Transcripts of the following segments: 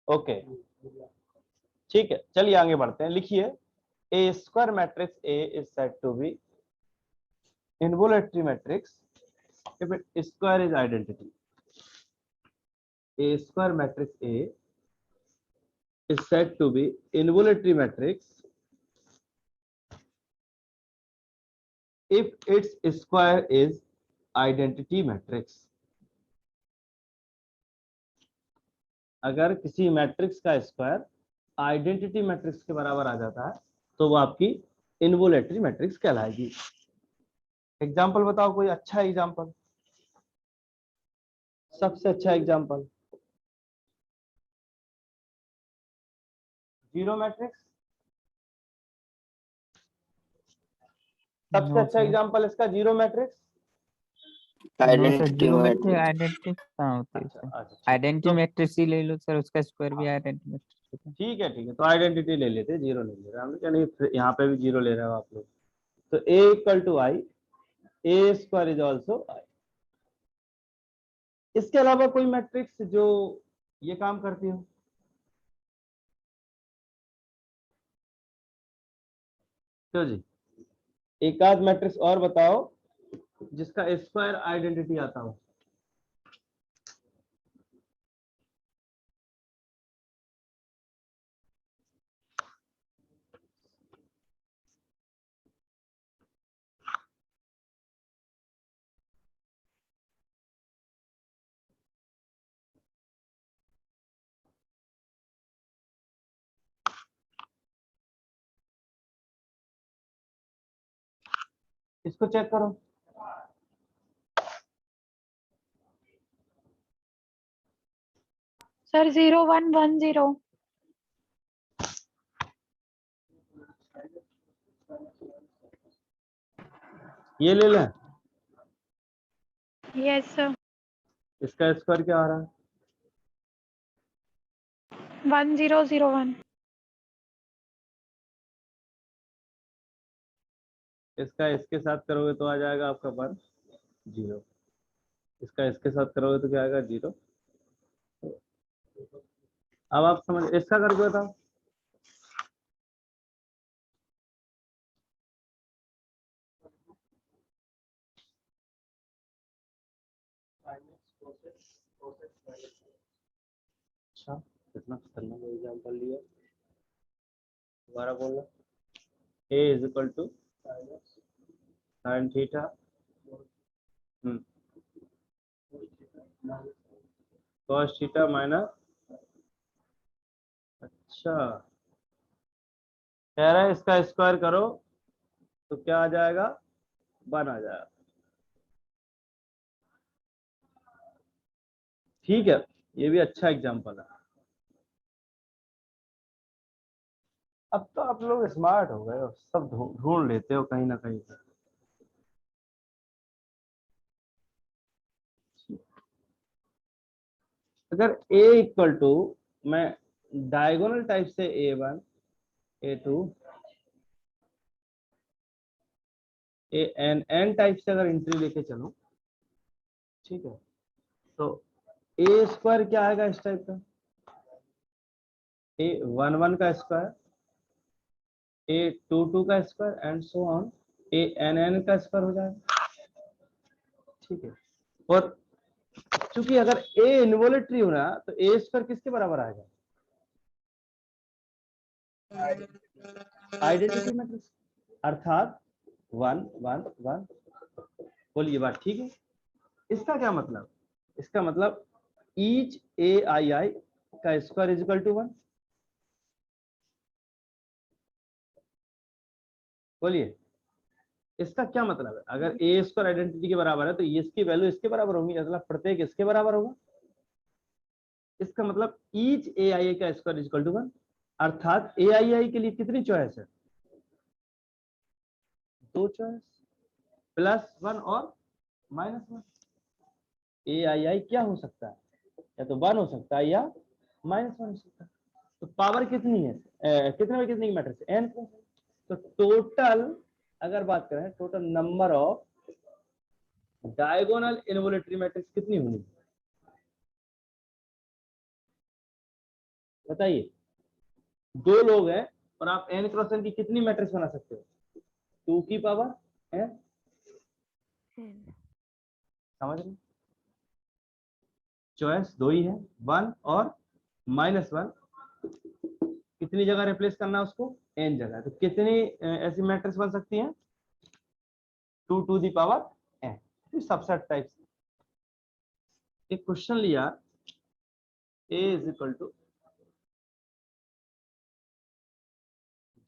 Okay ठीक है, चलिए आगे बढ़ते हैं। लिखिए a square matrix a is said to be involutory matrix if it square is identity. A square matrix A is said to be involutory matrix if its square is identity matrix. अगर किसी matrix का square identity matrix के बराबर आ जाता है तो वो आपकी इनवोलेटरी मैट्रिक्स कहलाएगी। एग्जाम्पल बताओ, कोई अच्छा एग्जाम्पल, सबसे अच्छा एग्जाम्पल। जीरो मैट्रिक्स सबसे अच्छा एग्जाम्पल इसका जीरो मैट्रिक्स। आइडेंटिटी आइडेंटिटी कहाँ होती है? अच्छा आइडेंटिटी मैट्रिक्स ही ले लो सर, उसका स्क्वायर भी आइडेंटिटी मैट्रिक्स होता है। ठीक है, तो आइडेंटिटी ले लेते, जीरो नहीं ले रहे हमने, क्या नहीं यहाँ पे भी जीरो ले रहे हो आप लोग। तो a equal to i, a square is also i. इसके अलावा कोई मैट्रिक्स जो ये काम करती हो? तो जी एक आध मैट्रिक्स और बताओ जिसका स्क्वायर आइडेंटिटी आता हो। इसको चेक करो। सर 0110। ये ले लें, यस सर। इसका स्क्वायर क्या आ रहा है? 1001। इसका इसके साथ करोगे तो आ जाएगा आपका 1 0। इसका इसके साथ करोगे तो क्या आएगा 0। अब आप समझ, इसका करके बताओ। अच्छा कितना खतरनाक एग्जाम्पल लिया, दोबारा बोलना। a is equal to sine theta cos theta minus, अच्छा कह रहा है इसका स्क्वायर करो तो क्या आ जाएगा? 1 आ जाएगा। ठीक है, ये भी अच्छा एग्जाम्पल है। अब तो आप लोग स्मार्ट हो गए हो, सब ढूंढ लेते हो कहीं ना कहीं से। अगर a इक्वल टू, मैं डायगोनल टाइप से a1 a2 an टाइप से अगर एंट्री लेके चलो, ठीक है, तो a स्क्वायर क्या आएगा इस टाइप का? a11 का स्क्वायर, a22 का square and so on, ann का स्क्वायर हो जाएगा। ठीक है, और चूंकि अगर a इनवोलेटरी हो रहा तो a स्क्वायर किसके बराबर आएगा? आइडेंटिटी मैट्रिक्स, अर्थात 1 1 1। बोलिए बात ठीक है? इसका क्या मतलब? इसका मतलब ईच ए आई आई का स्क्वायर इज इक्वल टू 1। बोलिए इसका क्या मतलब है? अगर ए स्क्वायर आइडेंटिटी के बराबर है तो इसकी वैल्यू इसके बराबर होगी, मतलब प्रत्येक इसके बराबर होगा। इसका मतलब ईच ए आई आई का स्क्वायर इज इक्वल टू 1, अर्थात ए आई आई के लिए कितनी चॉइस है? 2 चॉइस, +1 और -1। ए आई आई क्या हो सकता है? या तो 1 हो सकता है या -1 हो सकता है। तो पावर कितनी है? कितने में कितनी की मैट्रिक्स? n। तो टोटल अगर बात करें, total number of diagonal involutory matrix कितनी होनी? बताइए, दो लोग हैं और आप n क्रॉस n की कितनी मैट्रिक्स बना सकते हो? 2 की पावर n। समझ रहे? चॉइस दो ही है, 1 और -1। कितनी जगह रिप्लेस करना है उसको? n जगह। तो कितनी ऐसी मैट्रिक्स बन सकती हैं? 2 to the power n। Subset type. एक क्वेश्चन लिया, a इज इक्वल टू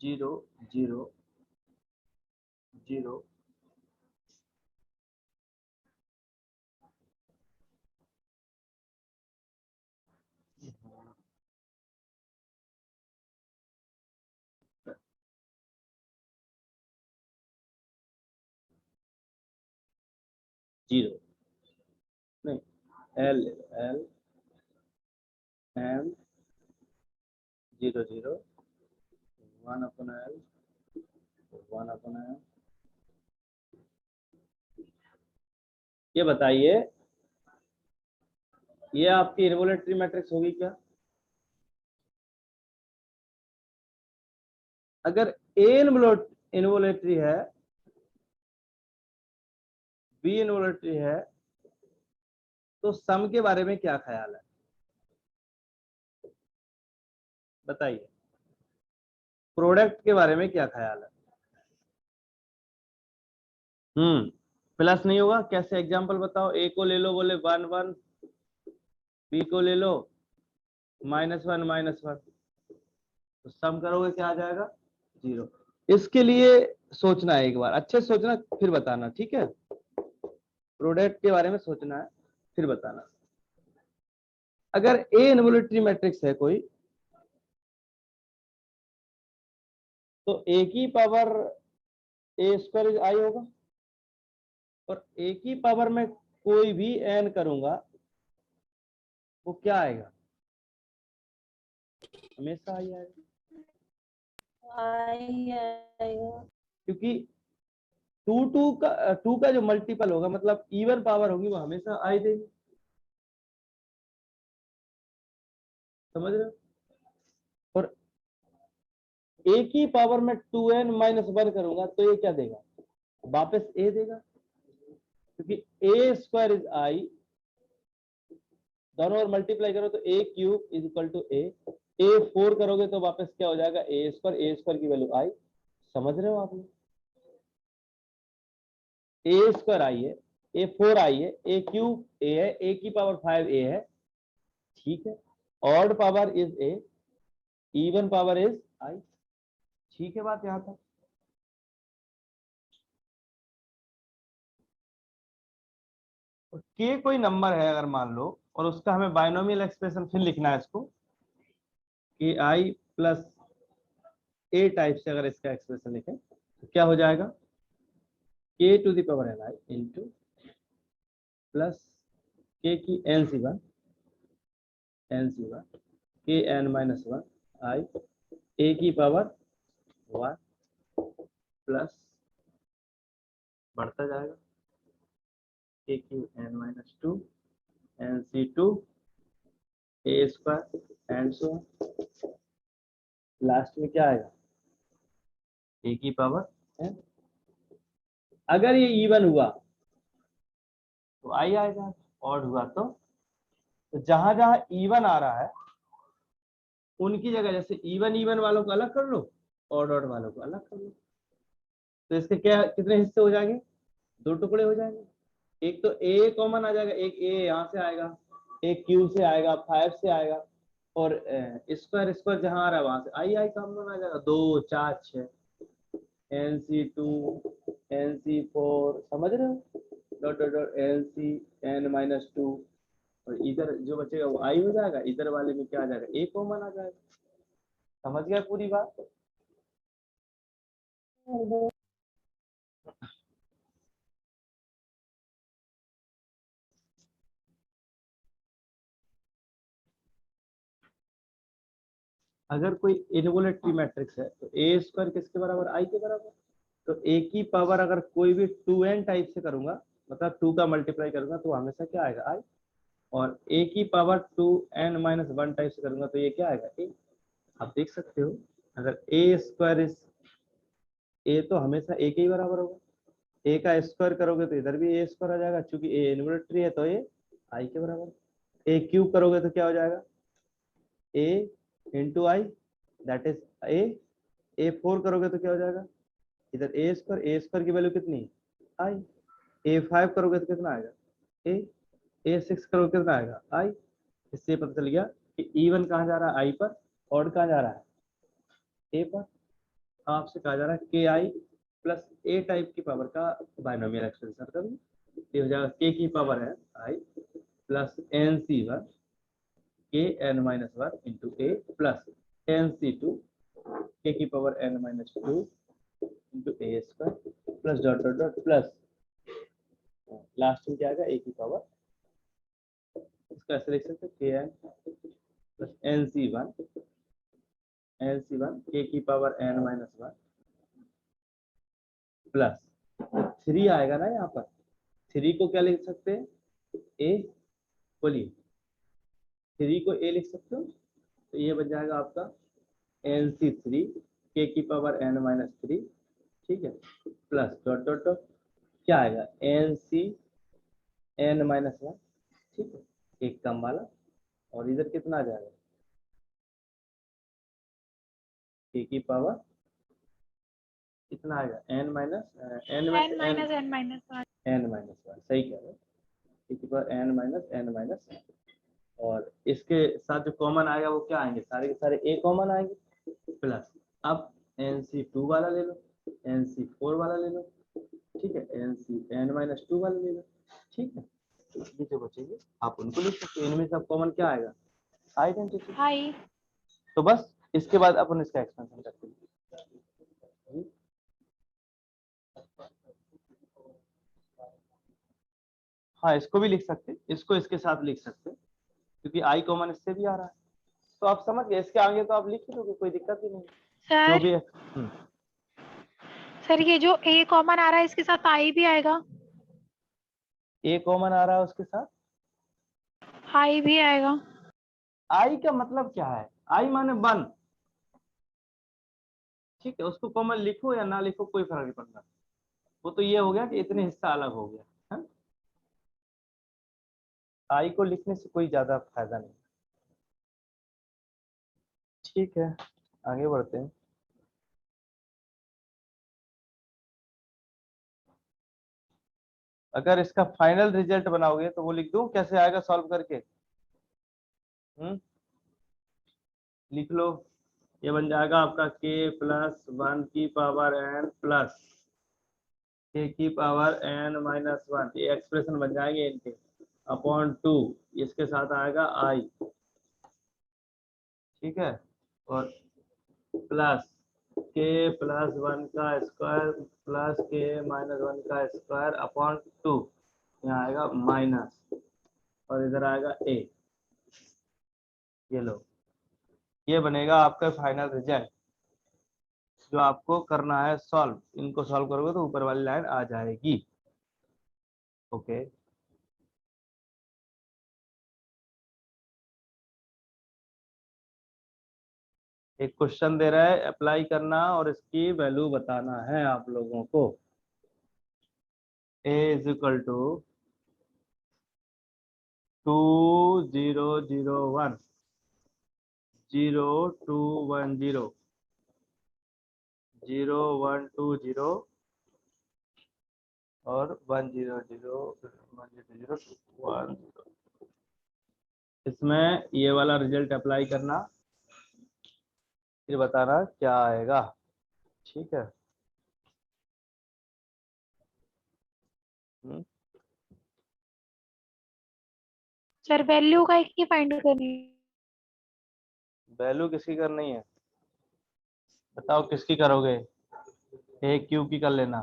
0 0 0 0 नहीं, l l m 0 0 1 upon l 1 upon l। ये बताइए, ये आपकी इनवोलेटरी मैट्रिक्स होगी क्या? अगर a इनवोलेटरी है, b इनवोलेटरी है, तो सम के बारे में क्या ख्याल है? बताइए, प्रोडक्ट के बारे में क्या ख्याल है? प्लस नहीं होगा? कैसे? एग्जांपल बताओ। a को ले लो, बोले 1 1, b को ले लो -1 -1, तो सम करोगे क्या आ जाएगा? 0। इसके लिए सोचना है, एक बार अच्छे से सोचना फिर बताना, ठीक है? प्रोडक्ट के बारे में सोचना है फिर बताना। अगर a इनवोल्यूटरी मैट्रिक्स है कोई, तो a की power a square is i होगा, और a की पावर में कोई भी n करूंगा वो क्या आएगा? हमेशा i आएगा, क्योंकि 2 का जो मल्टीपल होगा, मतलब इवन पावर होगी, वो हमेशा i देगी। समझ रहे हो? और a की पावर में 2n - 1 करूंगा तो ये क्या देगा? वापस a देगा, क्योंकि a स्क्वायर इज i। दोनों और मल्टीप्लाई करो तो a cube is equal to a 4 करोगे तो वापस क्या हो जाएगा? a स्क्वायर की वैल्यू i। समझ रहे हो आप लोग? a स्क्वायर i है, a 4 i है, a क्यूब a है, a की पावर 5 a है, ठीक है? Odd power is a, even power is i। ठीक है बात यहां तक? के कोई नंबर है अगर मान लो, और उसका हमें बाइनोमियल एक्सप्रेशन फिर लिखना है इसको, कि i प्लस a टाइप से अगर इसका एक्सप्रेशन लिखें तो क्या हो जाएगा? k to the power n i into plus k की n c1 k n - 1 i a की पावर 1 प्लस बढ़ता जाएगा k की n - 2 nc2 a square and so last में क्या आएगा? a की पावर n। अगर ये इवन हुआ तो i आएगा, ऑड हुआ तो जहां जहां इवन आ रहा है उनकी जगह, जैसे इवन वालों को अलग कर लो, ऑड वालों को अलग कर लो, तो इसके क्या कितने हिस्से हो जाएंगे? 2 टुकड़े हो जाएंगे। एक तो a कॉमन आ जाएगा, एक a यहाँ से आएगा, एक q से आएगा, 5 से आएगा, और स्क्वायर स्क्वायर जहां आ रहा है वहां से आई कॉमन आ जाएगा। 2 4 6 nc2 nc4, समझ रहे हो? Dot dot dot nc n - 2, और इधर जो बचेगा वो आई हो जाएगा, इधर वाले में क्या आ जाएगा? a कॉमन आ जाएगा। समझ गया पूरी बात? अगर कोई इनवोलेटरी मैट्रिक्स है तो a स्क्वायर किसके बराबर? i के बराबर। तो a की पावर अगर कोई भी 2n टाइप से करूंगा, मतलब 2 का मल्टीप्लाई करूंगा, तो हमेशा क्या आएगा? i। और a की पावर 2n-1 टाइप से करूंगा तो ये क्या आएगा a। आप देख सकते हो अगर a स्क्वायर इज a तो हमेशा a के ही बराबर होगा, a का स्क्वायर करोगे तो इधर भी a स्क्वायर आ जाएगा, क्योंकि a इन्वर्टरी है तो ये i के बराबर। a क्यूब करोगे तो क्या हो जाएगा a into I, that is a 4 करोगे तो क्या हो जाएगा इधर a स्क्वायर की वैल्यू कितनी है i, a 5 करोगे तो कितना आएगा a 6 करोगे कितना आएगा i। इससे पता चल गया कि इवन कहाँ जा रहा है i पर, ऑड कहाँ जा रहा है a पर। आपसे कहा जा रहा है के आई प्लस ए टाइप की पावर का बाइनोमियल एक्सपेंशन कभी, ये हो जाएगा के की पावर है I plus n C one के n minus one into a plus n C two के की power n minus two into a square plus dot dot dot plus last में क्या आएगा ए की पावर, इसका ऐसे लिख सकते के n plus n C one k की power n minus one plus 3 आएगा ना यहाँ पर, 3 को क्या लिख सकते हैं ए, बोलिए 3 को ए लिख सकते हो तो ये बन जाएगा आपका एन सी थ्री के की पावर एन माइनस थ्री, ठीक है, प्लस डॉट डॉट डॉट क्या आएगा n C n minus one, ठीक है, एक कम वाला, और इधर कितना आ जाएगा के की पावर कितना आएगा n minus n n minus n minus 1. N minus one, सही कह रहे हो, के की पावर एन माइनस और इसके साथ जो कॉमन आएगा वो क्या आएंगे, सारे के सारे ए कॉमन आएंगे, प्लस अब एन सी टू वाला ले लो, एन सी फोर वाला ले लो, ठीक है, n C n minus two वाला ले लो, ठीक है, तो ये जो बचेंगे आप उनको लिख सकते हो, इनमें से अब कॉमन क्या आएगा आइडेंटिटी। I. तो बस इसके बाद अपन इसका एक्सपेंशन करते हैं। हाँ इसको भी लिख सकते, इसको इसके साथ लिख सकते क्योंकि आई कॉमन इससे भी आ रहा है, तो आप समझ गए, इसके आगे तो आप लिख ही दोगे, कोई दिक्कत ही नहीं जो सर भी है। सर ये जो a कॉमन आ रहा है इसके साथ I भी आएगा, ए कॉमन आ रहा है उसके साथ I भी आएगा. आई का मतलब क्या है, आई माने वन, ठीक है, उसको कॉमन लिखो या ना लिखो कोई फर्क नहीं पड़ता, वो तो ये हो गया कि इतने हिस्सा अलग हो गया है? आई को लिखने से कोई ज्यादा फायदा नहीं, ठीक है, आगे बढ़ते हैं। अगर इसका फाइनल रिजल्ट बनाओगे तो वो लिख दूं, कैसे आएगा सॉल्व करके, लिख लो, ये बन जाएगा आपका k प्लस वन की पावर n प्लस k की पावर n माइनस वन, ये एक्सप्रेशन बन जाएंगे इनके अपॉन टू, इसके साथ आएगा i, ठीक है, और प्लस k प्लस वन का square plus k minus one का स्क्वायर अपॉन टू, यहाँ आएगा माइनस और इधर आएगा a, ये लो, ये बनेगा आपका फाइनल रिजल्ट जो आपको करना है सॉल्व, इनको सॉल्व करोगे तो ऊपर वाली लाइन आ जाएगी। ओके एक क्वेश्चन दे रहा है अप्लाई करना और इसकी वैल्यू बताना है आप लोगों को, a इज इक्वल टू 2001 0210 0120 और 100 इसमें ये वाला रिजल्ट अप्लाई करना, फिर बताना क्या आएगा, ठीक है। सर वैल्यू का एक ही फाइंड करनी है. वैल्यू किसकी करनी है बताओ, किसकी करोगे, ए क्यू की कर लेना,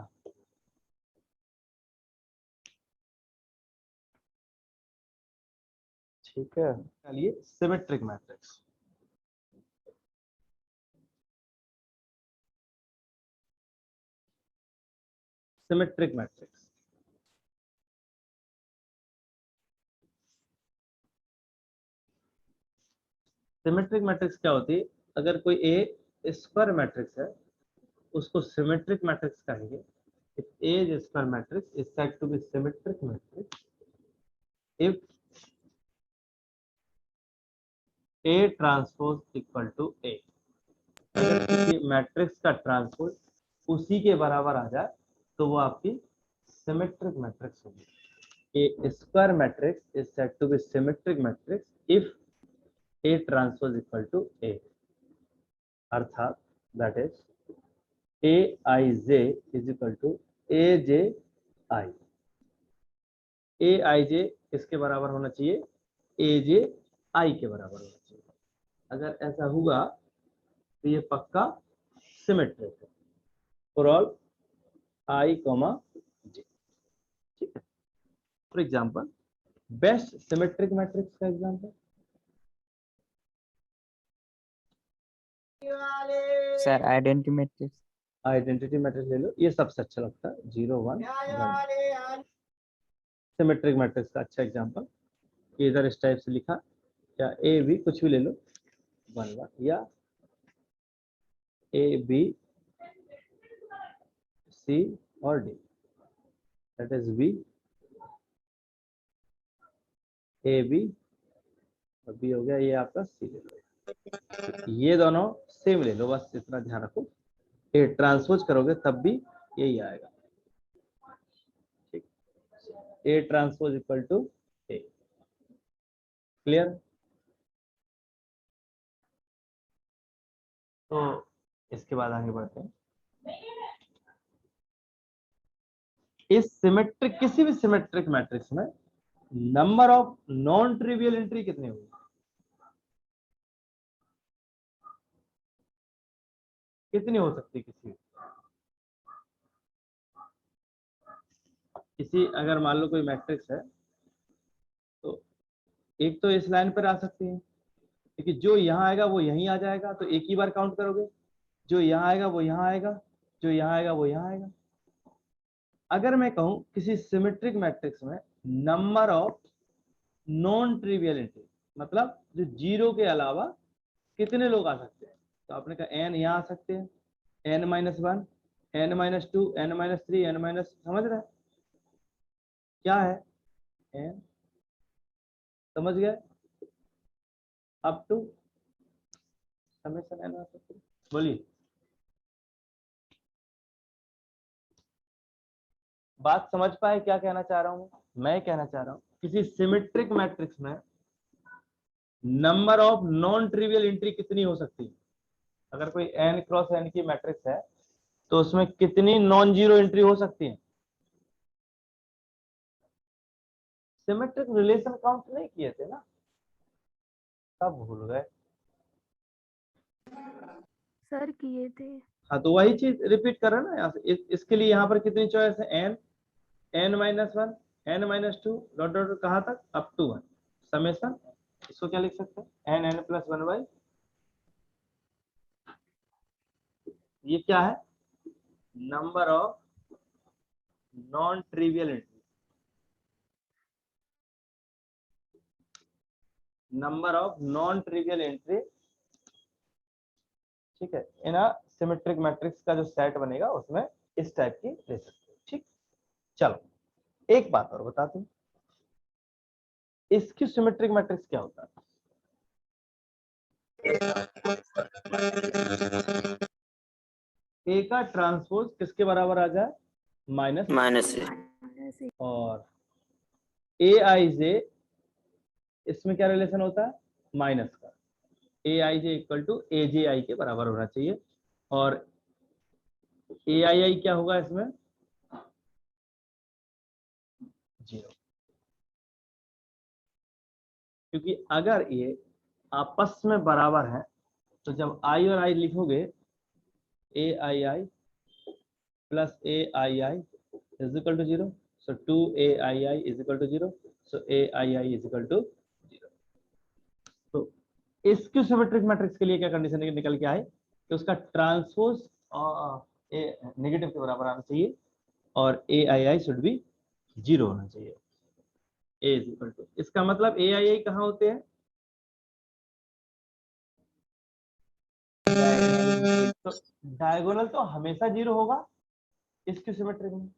ठीक है, चलिए symmetric matrix, symmetric matrix symmetric matrix क्या होती है? अगर कोई ए स्क्वायर मैट्रिक्स है उसको सिमेट्रिक मैट्रिक्स कहेंगे. If A is a square matrix is said to be symmetric matrix if A transpose equal to A. अगर किसी मैट्रिक्स का ट्रांसपोज उसी के बराबर आ जाए तो वो आपकी सिमेट्रिक मैट्रिक्स होगी. A square matrix is said to be symmetric matrix if A transpose equal to A. अर्थात that is Aij is equal to Aj. Aij किसके बराबर होना चाहिए? Aj I के बराबर होना चाहिए. अगर ऐसा हुआ तो ये पक्का सिमेट्रिक है फॉर ऑल I, J. ठीक है. For example best symmetric matrix का example sir identity matrix. Identity matrix ले लो. ये सबसे अच्छा लगता है 0 1 1. सिमेट्रिक मैट्रिक्स का अच्छा एग्जांपल इधर इस टाइप से लिखा या ए बी कुछ भी ले लो 1 1 या ए बी सी और D. That is B A B और बी हो गया. ये आपका सी ले लो. ये दोनों सेम ले लो. बस इतना ध्यान रखो ए ट्रांसपोज करोगे तब भी यही आएगा. ठीक. A transpose equal to A. Clear? तो इसके बाद आगे बढ़ते हैं. इस सिमेट्रिक किसी भी सिमेट्रिक मैट्रिक्स में number of non trivial entry कितनी होगी? कितनी हो सकती है? किसी अगर मान लो कोई मैट्रिक्स है तो एक तो इस लाइन पर आ सकती है क्योंकि जो यहाँ आएगा वो यहीं आ जाएगा तो एक ही बार काउंट करोगे. जो यहाँ आएगा वो यहाँ आएगा. जो यहाँ आएगा वो यहाँ आएगा. अगर मैं कहूँ किसी सिमेट्रिक मैट्रिक्स में number of non trivial entry मतलब जो जीरो के अलावा कितने लोग आ सकते हैं तो आपने कहा एन यहाँ आ सकते हैं. n-1 n-2 n-3 n-, समझ रहे हैं क्या है n? समझ गए? अप टू समेशन n आ सकते हैं. बोलिए बात समझ पाए क्या कहना चाह रहा हूँ? मैं कहना चाह रहा हूँ किसी सिमेट्रिक मैट्रिक्स में number of non trivial entry कितनी हो सकती है? अगर कोई n क्रॉस n की मैट्रिक्स है तो उसमें कितनी नॉन जीरो एंट्री हो सकती है? सिमेट्रिक रिलेशन काउंट नहीं किए थे ना, सब भूल गए. सर किए थे. हाँ तो वही चीज रिपीट कर रहे हैं ना यहाँ से. इसके लिए यहाँ पर कितनी चॉइस है? n n-1 n-2 dot dot कहाँ तक? Up to 1 summation. इसको क्या लिख सकते हैं? n+1 ये क्या है? Number of non trivial entry. Number of non trivial entry. ठीक है. इन सिमेट्रिक मैट्रिक्स का जो सेट बनेगा उसमें इस टाइप की ले सकते हो. ठीक. चलो एक बात और बता दूं इसकी सिमेट्रिक मैट्रिक्स क्या होता है? ए का ट्रांसपोज किसके बराबर आ जाए? माइनस. और ए आई जे इसमें क्या रिलेशन होता है? माइनस का. ए आई जे इक्वल टू ए जे आई के बराबर होना चाहिए. और ए आई आई क्या होगा इसमें? 0. क्योंकि अगर ये आपस में बराबर है तो जब आई और आई लिखोगे a i i plus a i i is equal to 0. So 2ai is equal to 0. सो ai इज इक्वल टू 0. तो इसकी सिमेट्रिक मैट्रिक्स के लिए क्या कंडीशन निकल के आए कि उसका ट्रांसपोज नेगेटिव के बराबर आना चाहिए और ए आई आई शुड बी 0 होना चाहिए. ए इज इक्वल टू इसका मतलब ए आई आई कहाँ होते हैं? तो डायगोनल तो हमेशा 0 होगा स्क्यू सिमेट्रिक में।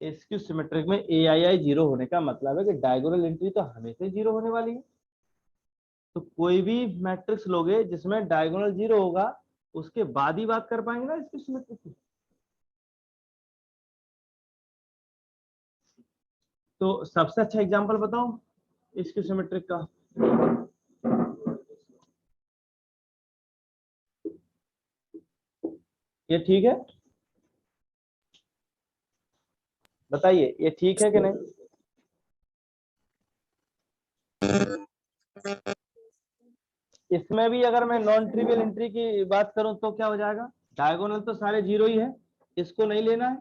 स्क्यू सिमेट्रिक में AII 0 होने का मतलब है कि डायगोनल एंट्री तो हमेशा 0 होने वाली है। तो कोई भी मैट्रिक्स लोगे जिसमें डायगोनल 0 होगा उसके बाद ही बात कर पाएंगे ना स्क्यू सिमेट्रिक की। तो सबसे अच्छा एग्जांपल बताओ स्क्यू सिमेट्रिक का। ये ठीक है, बताइए ये ठीक है कि नहीं? इसमें भी अगर मैं नॉन ट्रिवियल एंट्री की बात करूं तो क्या हो जाएगा? डायगोनल तो सारे 0 ही है, इसको नहीं लेना है,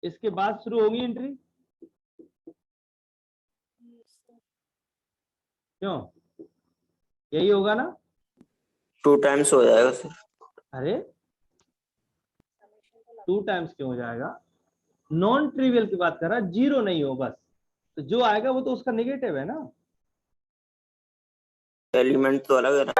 इसके बाद शुरू होगी एंट्री। क्यों? यही होगा ना? 2 टाइम्स हो जाएगा सर। अरे 2 टाइम्स क्यों हो जाएगा? नॉन ट्रिवियल की बात कर रहा है, 0 नहीं हो बस, तो जो आएगा वो तो उसका नेगेटिव है ना। एलिमेंट तो अलग है ना।